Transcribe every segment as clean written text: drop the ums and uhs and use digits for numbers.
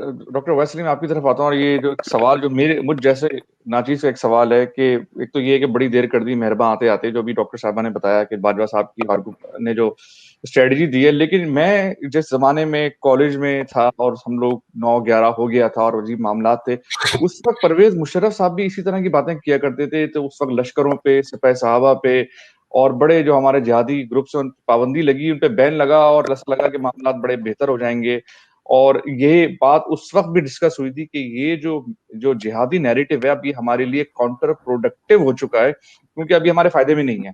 Doctor वैसली, मैं आपकी तरफ आता हूँ और ये जो सवाल जो मुझ जैसे नाचीज का एक सवाल है कि एक तो ये है कि बड़ी देर कर दी मेहरबान आते आते, जो भी डॉक्टर साहबा ने बताया कि बाजवा साहब की ने जो स्ट्रेटजी दी है। लेकिन मैं जिस जमाने में कॉलेज में था और हम लोग 9-11 हो गया था और अजीब मामला थे, उस वक्त परवेज मुशर्रफ साहब भी इसी तरह की बातें किया करते थे। तो उस वक्त लश्करों पे, सिपाही साहबा पे और बड़े जो हमारे जिहादी ग्रुप्स हैं उन पे पाबंदी लगी, उन पे बैन लगा और ऐसा लगा कि मामला बड़े बेहतर हो जाएंगे। और ये बात उस वक्त भी डिस्कस हुई थी कि ये जो जो जिहादी नैरेटिव है, अब ये हमारे लिए काउंटर प्रोडक्टिव हो चुका है, क्योंकि अभी हमारे फायदे में नहीं है।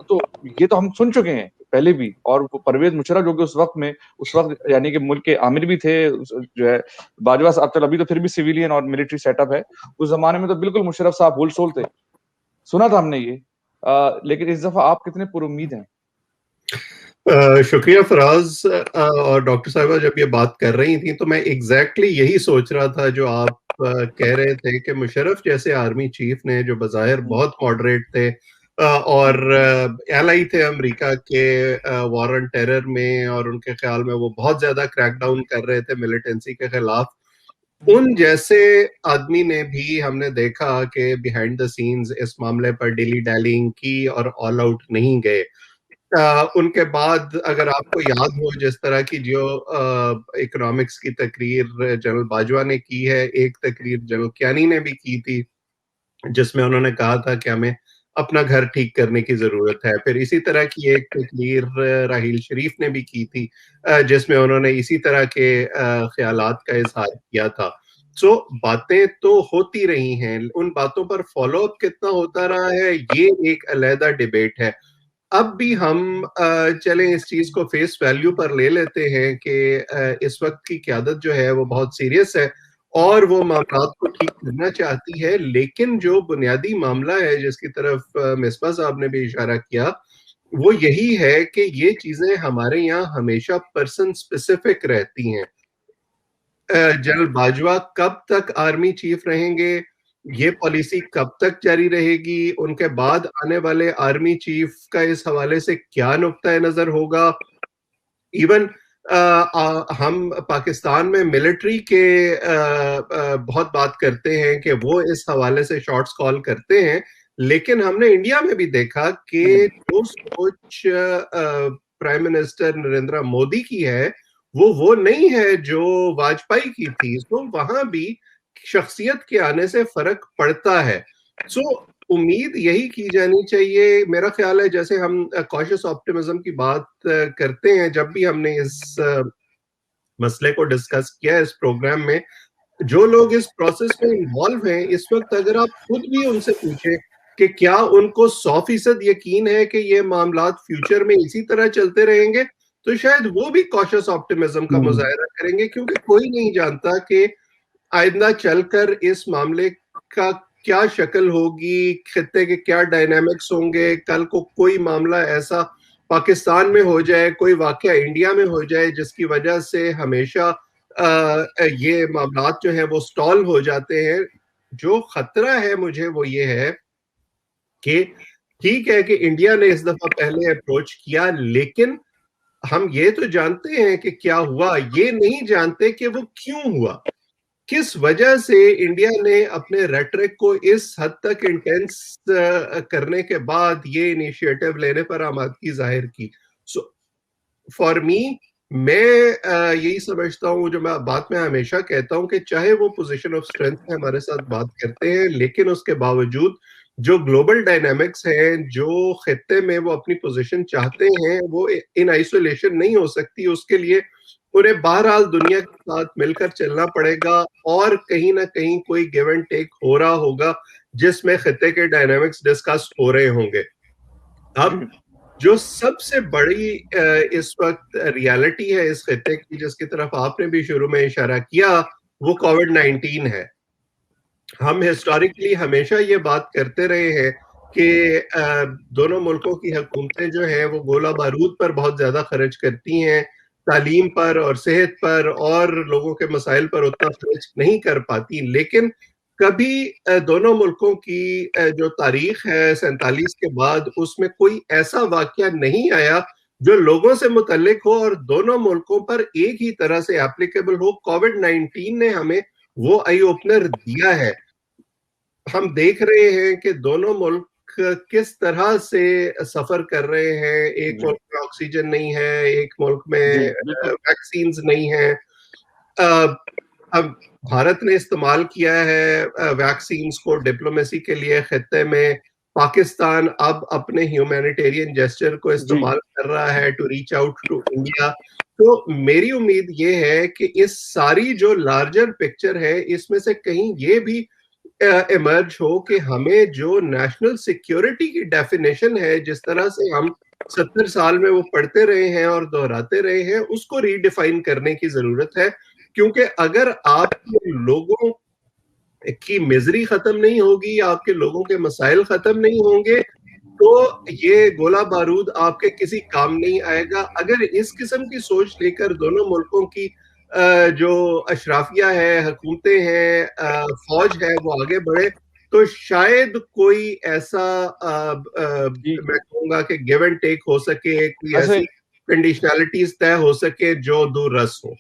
तो ये तो हम सुन चुके हैं पहले भी। और परवेज मुशर्रफ जो कि उस वक्त यानी कि मुल्क के आमिर भी थे, जो है बाजवा साहब, चल अभी तो फिर भी सिविलियन और मिलिट्री सेटअप है, उस जमाने में तो बिल्कुल मुशर्रफ साहब होल सोल थे। सुना था हमने ये। लेकिन इस दफा आप कितने पुरुम्मीद हैं? शुक्रिया फराज। और डॉक्टर साहिबा जब ये बात कर रही थी तो मैं एग्जैक्टली यही सोच रहा था जो आप कह रहे थे कि मुशर्रफ जैसे आर्मी चीफ ने, जो बज़ाहिर बहुत मॉडरेट थे और एलाई थे अमेरिका के वॉर ऑन टेरर में, और उनके ख्याल में वो बहुत ज्यादा क्रैकडाउन कर रहे थे मिलिटेंसी के खिलाफ, उन जैसे आदमी ने भी हमने देखा कि बिहाइंड द सीन्स इस मामले पर डिली डैलिंग की और ऑल आउट नहीं गए। उनके बाद अगर आपको याद हो जिस तरह की जो इकोनॉमिक्स की तकरीर जनरल बाजवा ने की है, एक तकरीर जनरल क्यानी ने भी की थी जिसमें उन्होंने कहा था कि हमें अपना घर ठीक करने की जरूरत है। फिर इसी तरह की एक तकरीर राहील शरीफ ने भी की थी जिसमें उन्होंने इसी तरह के ख्यालात का इजहार किया था। सो बातें तो होती रही हैं, उन बातों पर फॉलो अप कितना होता रहा है ये एक अलहदा डिबेट है। अब भी हम चलें इस चीज को फेस वैल्यू पर ले लेते हैं कि इस वक्त की क़यादत जो है वो बहुत सीरियस है और वो मामलात को ठीक करना चाहती है, लेकिन जो बुनियादी मामला है जिसकी तरफ मिसबा साहब ने भी इशारा किया, वो यही है कि ये चीजें हमारे यहाँ हमेशा पर्सन स्पेसिफिक रहती हैं। जनरल बाजवा कब तक आर्मी चीफ रहेंगे, ये पॉलिसी कब तक जारी रहेगी, उनके बाद आने वाले आर्मी चीफ का इस हवाले से क्या नुक्ता नजर होगा। इवन हम पाकिस्तान में मिलिट्री के बहुत बात करते हैं कि वो इस हवाले से शॉर्ट्स कॉल करते हैं, लेकिन हमने इंडिया में भी देखा कि जो सोच प्राइम मिनिस्टर नरेंद्र मोदी की है वो नहीं है जो वाजपेयी की थी। तो वहां भी शख्सियत के आने से फर्क पड़ता है। सो उम्मीद यही की जानी चाहिए। मेरा ख्याल है जैसे हम कॉशियस ऑप्टिमिज्म की बात करते हैं, जब भी हमने इस मसले को डिस्कस किया इस प्रोग्राम में, जो लोग इस प्रोसेस में इन्वॉल्व हैं इस वक्त, अगर आप खुद भी उनसे पूछें कि क्या उनको 100% यकीन है कि ये मामलात फ्यूचर में इसी तरह चलते रहेंगे, तो शायद वो भी कॉशियस ऑप्टिमिज्म का मुजाहरा करेंगे, क्योंकि कोई नहीं जानता कि आइंदा चलकर इस मामले का क्या शक्ल होगी, खित्ते के क्या डायनामिक्स होंगे। कल को कोई मामला ऐसा पाकिस्तान में हो जाए, कोई वाकया इंडिया में हो जाए जिसकी वजह से हमेशा ये मामलात जो है वो स्टॉल हो जाते हैं। जो खतरा है मुझे वो ये है कि ठीक है कि इंडिया ने इस दफा पहले अप्रोच किया, लेकिन हम ये तो जानते हैं कि क्या हुआ, ये नहीं जानते कि वो क्यों हुआ, किस वजह से इंडिया ने अपने रेटरिक को इस हद तक इंटेंस करने के बाद ये इनिशिएटिव लेने पर आमादगी जाहिर की। सो फॉर मी, मैं यही समझता हूँ, जो मैं बात में हमेशा कहता हूँ, कि चाहे वो पोजीशन ऑफ स्ट्रेंथ में हमारे साथ बात करते हैं, लेकिन उसके बावजूद जो ग्लोबल डायनामिक्स हैं, जो खित्ते में वो अपनी पोजीशन चाहते हैं, वो इन आइसोलेशन नहीं हो सकती। उसके लिए उन्हें बहरहाल दुनिया के साथ मिलकर चलना पड़ेगा और कहीं ना कहीं कोई गिव एंड टेक हो रहा होगा जिसमें खित्ते के डायनामिक्स डिस्कस हो रहे होंगे। अब जो सबसे बड़ी इस वक्त रियलिटी है इस खित्ते की, जिसकी तरफ आपने भी शुरू में इशारा किया, वो कोविड-19 है। हम हिस्टोरिकली हमेशा ये बात करते रहे हैं कि दोनों मुल्कों की हुकूमतें जो हैं वो गोला बारूद पर बहुत ज्यादा खर्च करती हैं, तालीम पर और सेहत पर और लोगों के मसाइल पर उतना खर्च नहीं कर पाती। लेकिन कभी दोनों मुल्कों की जो तारीख है 47 के बाद, उसमें कोई ऐसा वाकया नहीं आया जो लोगों से मुतल्लिक हो और दोनों मुल्कों पर एक ही तरह से एप्लीकेबल हो। कोविड-19 ने हमें वो आई ओपनर दिया है। हम देख रहे हैं कि दोनों मुल्क किस तरह से सफर कर रहे हैं। एक जी, मुल्क में ऑक्सीजन नहीं है, एक मुल्क में जी, बिल्कुल। वैक्सीन्स नहीं है। अब भारत ने इस्तेमाल किया है वैक्सीन्स को डिप्लोमेसी के लिए खित्ते में। पाकिस्तान अब अपने ह्यूमैनिटेरियन जेस्चर को जी, इस्तेमाल कर रहा है to reach out to India. तो मेरी उम्मीद ये है कि इस सारी जो लार्जर पिक्चर है, इसमें से कहीं ये भी इमर्ज हो कि हमें जो नेशनल सिक्योरिटी की डेफिनेशन है, जिस तरह से हम 70 साल में वो पढ़ते रहे हैं और दोहराते रहे हैं, उसको रीडिफाइन करने की जरूरत है। क्योंकि अगर आपके लोगों की मिजरी खत्म नहीं होगी, आपके लोगों के मसाइल खत्म नहीं होंगे, तो ये गोला बारूद आपके किसी काम नहीं आएगा। अगर इस किस्म की सोच लेकर दोनों मुल्कों की जो अशराफिया है, हुकूमतें हैं, फौज है, वो आगे बढ़े, तो शायद कोई ऐसा जी। मैं कहूंगा कि गिव एंड टेक हो सके, कोई वैसे ऐसी कंडीशनैलिटीज तय हो सके जो दूर रस हो।